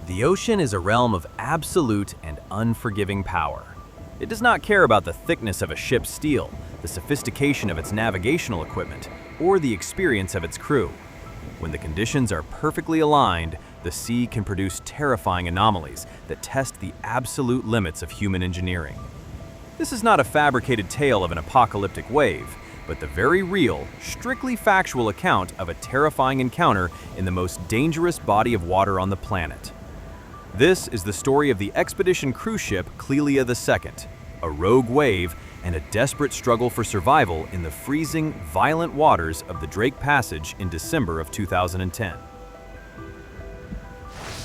The ocean is a realm of absolute and unforgiving power. It does not care about the thickness of a ship's steel, the sophistication of its navigational equipment, or the experience of its crew. When the conditions are perfectly aligned, the sea can produce terrifying anomalies that test the absolute limits of human engineering. This is not a fabricated tale of an apocalyptic wave, but the very real, strictly factual account of a terrifying encounter in the most dangerous body of water on the planet. This is the story of the expedition cruise ship Clelia II, a rogue wave and a desperate struggle for survival in the freezing, violent waters of the Drake Passage in December of 2010.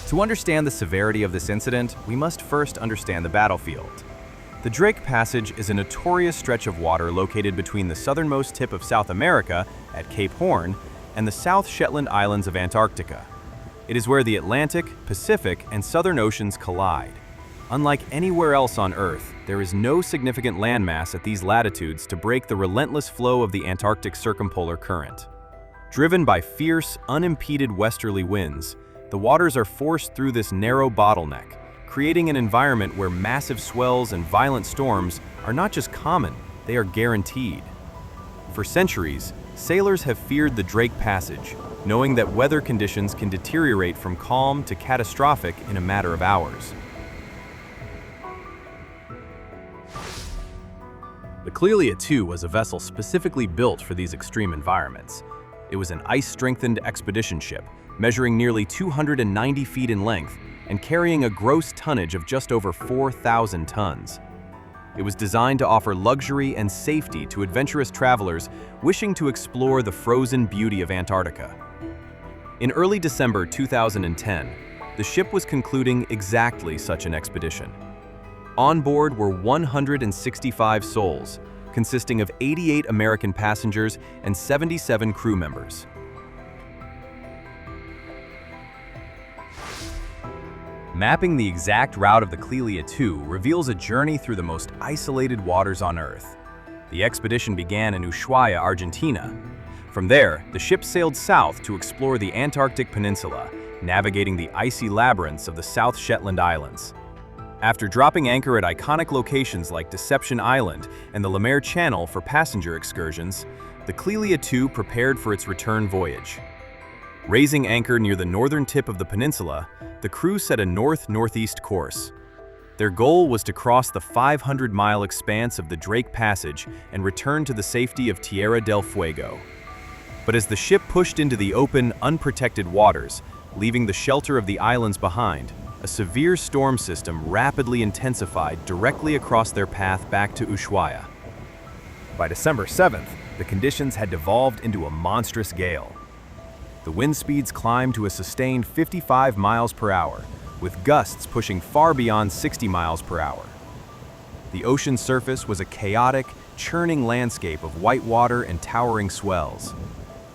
To understand the severity of this incident, we must first understand the battlefield. The Drake Passage is a notorious stretch of water located between the southernmost tip of South America at Cape Horn and the South Shetland Islands of Antarctica. It is where the Atlantic, Pacific, and Southern Oceans collide. Unlike anywhere else on Earth, there is no significant landmass at these latitudes to break the relentless flow of the Antarctic circumpolar current. Driven by fierce, unimpeded westerly winds, the waters are forced through this narrow bottleneck, creating an environment where massive swells and violent storms are not just common, they are guaranteed. For centuries, sailors have feared the Drake Passage, knowing that weather conditions can deteriorate from calm to catastrophic in a matter of hours. The Clelia II was a vessel specifically built for these extreme environments. It was an ice-strengthened expedition ship, measuring nearly 290 feet in length and carrying a gross tonnage of just over 4,000 tons. It was designed to offer luxury and safety to adventurous travelers wishing to explore the frozen beauty of Antarctica. In early December 2010, the ship was concluding exactly such an expedition. On board were 165 souls, consisting of 88 American passengers and 77 crew members. Mapping the exact route of the Clelia II reveals a journey through the most isolated waters on Earth. The expedition began in Ushuaia, Argentina. From there, the ship sailed south to explore the Antarctic Peninsula, navigating the icy labyrinths of the South Shetland Islands. After dropping anchor at iconic locations like Deception Island and the Lemaire Channel for passenger excursions, the Clelia II prepared for its return voyage. Raising anchor near the northern tip of the peninsula, the crew set a north-northeast course. Their goal was to cross the 500-mile expanse of the Drake Passage and return to the safety of Tierra del Fuego. But as the ship pushed into the open, unprotected waters, leaving the shelter of the islands behind, a severe storm system rapidly intensified directly across their path back to Ushuaia. By December 7th, the conditions had devolved into a monstrous gale. The wind speeds climbed to a sustained 55 miles per hour, with gusts pushing far beyond 60 miles per hour. The ocean surface was a chaotic, churning landscape of white water and towering swells.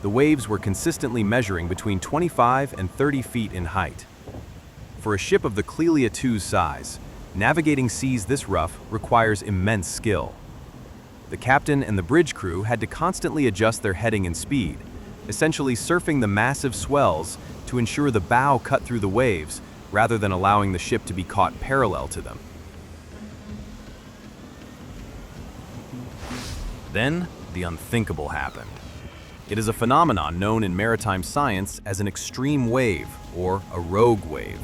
The waves were consistently measuring between 25 and 30 feet in height. For a ship of the Clelia II's size, navigating seas this rough requires immense skill. The captain and the bridge crew had to constantly adjust their heading and speed, essentially surfing the massive swells to ensure the bow cut through the waves rather than allowing the ship to be caught parallel to them. Then, the unthinkable happened. It is a phenomenon known in maritime science as an extreme wave, or a rogue wave.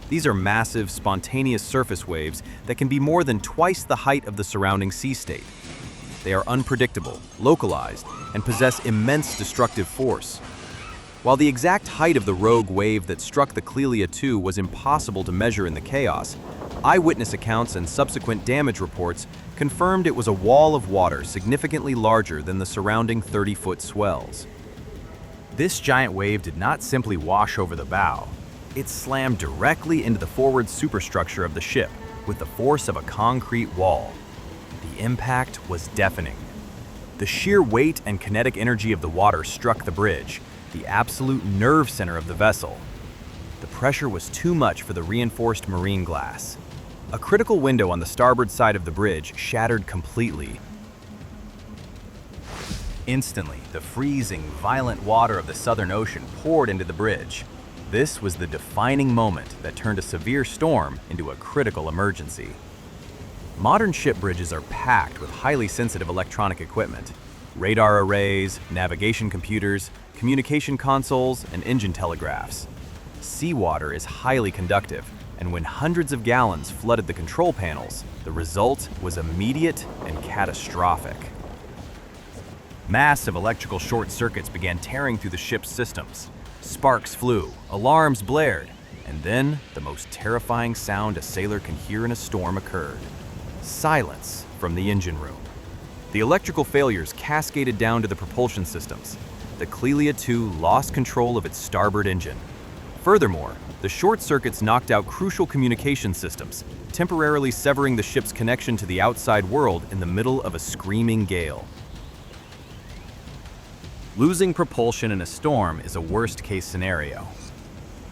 These are massive, spontaneous surface waves that can be more than twice the height of the surrounding sea state. They are unpredictable, localized, and possess immense destructive force. While the exact height of the rogue wave that struck the Clelia II was impossible to measure in the chaos, eyewitness accounts and subsequent damage reports confirmed it was a wall of water significantly larger than the surrounding 30-foot swells. This giant wave did not simply wash over the bow. It slammed directly into the forward superstructure of the ship with the force of a concrete wall. The impact was deafening. The sheer weight and kinetic energy of the water struck the bridge, the absolute nerve center of the vessel. The pressure was too much for the reinforced marine glass. A critical window on the starboard side of the bridge shattered completely. Instantly, the freezing, violent water of the Southern Ocean poured into the bridge. This was the defining moment that turned a severe storm into a critical emergency. Modern ship bridges are packed with highly sensitive electronic equipment: radar arrays, navigation computers, communication consoles, and engine telegraphs. Seawater is highly conductive, and when hundreds of gallons flooded the control panels, the result was immediate and catastrophic. Massive electrical short circuits began tearing through the ship's systems. Sparks flew, alarms blared, and then the most terrifying sound a sailor can hear in a storm occurred: silence from the engine room. The electrical failures cascaded down to the propulsion systems. The Clelia II lost control of its starboard engine. Furthermore, the short circuits knocked out crucial communication systems, temporarily severing the ship's connection to the outside world in the middle of a screaming gale. Losing propulsion in a storm is a worst-case scenario.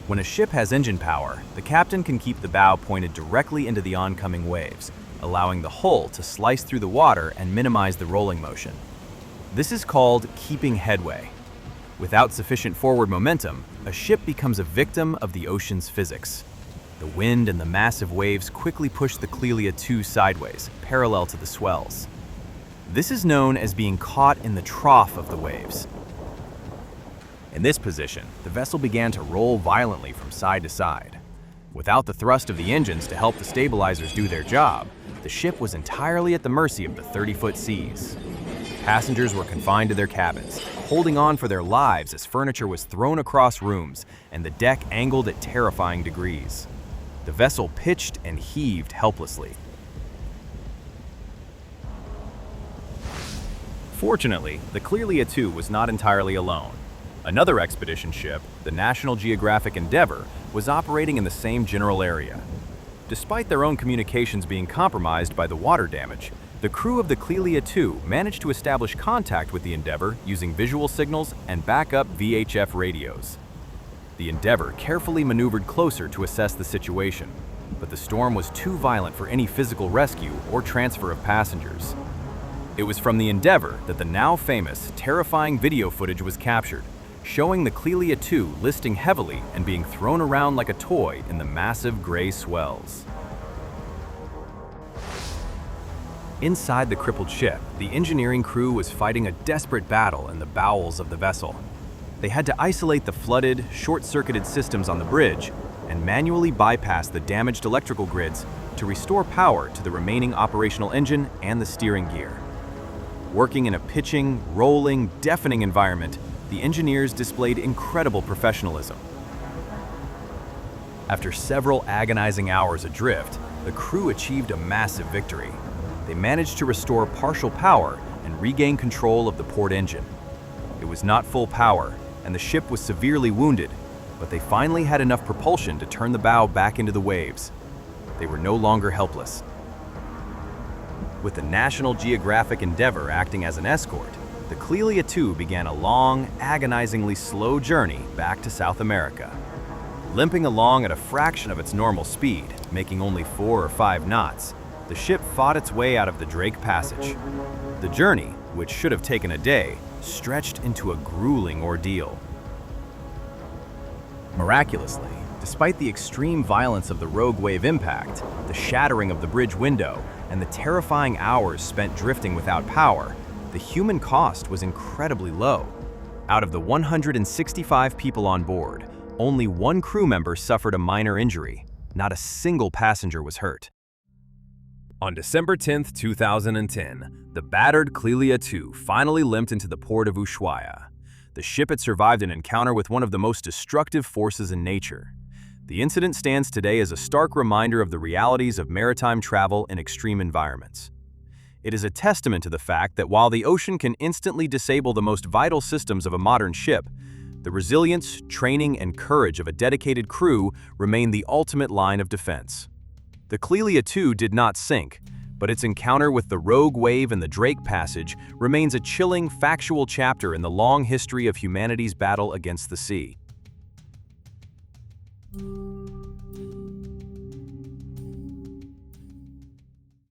When a ship has engine power, the captain can keep the bow pointed directly into the oncoming waves, allowing the hull to slice through the water and minimize the rolling motion. This is called keeping headway. Without sufficient forward momentum, a ship becomes a victim of the ocean's physics. The wind and the massive waves quickly push the Clelia II sideways, parallel to the swells. This is known as being caught in the trough of the waves. In this position, the vessel began to roll violently from side to side. Without the thrust of the engines to help the stabilizers do their job, the ship was entirely at the mercy of the 30-foot seas. Passengers were confined to their cabins, holding on for their lives as furniture was thrown across rooms and the deck angled at terrifying degrees. The vessel pitched and heaved helplessly. Fortunately, the Clelia II was not entirely alone. Another expedition ship, the National Geographic Endeavour, was operating in the same general area. Despite their own communications being compromised by the water damage, the crew of the Clelia II managed to establish contact with the Endeavour using visual signals and backup VHF radios. The Endeavour carefully maneuvered closer to assess the situation, but the storm was too violent for any physical rescue or transfer of passengers. It was from the Endeavour that the now famous, terrifying video footage was captured, showing the Clelia II listing heavily and being thrown around like a toy in the massive gray swells. Inside the crippled ship, the engineering crew was fighting a desperate battle in the bowels of the vessel. They had to isolate the flooded, short-circuited systems on the bridge and manually bypass the damaged electrical grids to restore power to the remaining operational engine and the steering gear. Working in a pitching, rolling, deafening environment, the engineers displayed incredible professionalism. After several agonizing hours adrift, the crew achieved a massive victory. They managed to restore partial power and regain control of the port engine. It was not full power, and the ship was severely wounded, but they finally had enough propulsion to turn the bow back into the waves. They were no longer helpless. With the National Geographic Endeavour acting as an escort, the Clelia II began a long, agonizingly slow journey back to South America. Limping along at a fraction of its normal speed, making only 4 or 5 knots, the ship fought its way out of the Drake Passage. The journey, which should have taken a day, stretched into a grueling ordeal. Miraculously, despite the extreme violence of the rogue wave impact, the shattering of the bridge window, and the terrifying hours spent drifting without power, the human cost was incredibly low. Out of the 165 people on board, only one crew member suffered a minor injury. Not a single passenger was hurt. On December 10, 2010, the battered Clelia II finally limped into the port of Ushuaia. The ship had survived an encounter with one of the most destructive forces in nature. The incident stands today as a stark reminder of the realities of maritime travel in extreme environments. It is a testament to the fact that while the ocean can instantly disable the most vital systems of a modern ship, the resilience, training, and courage of a dedicated crew remain the ultimate line of defense. The Clelia II did not sink, but its encounter with the rogue wave in the Drake Passage remains a chilling, factual chapter in the long history of humanity's battle against the sea.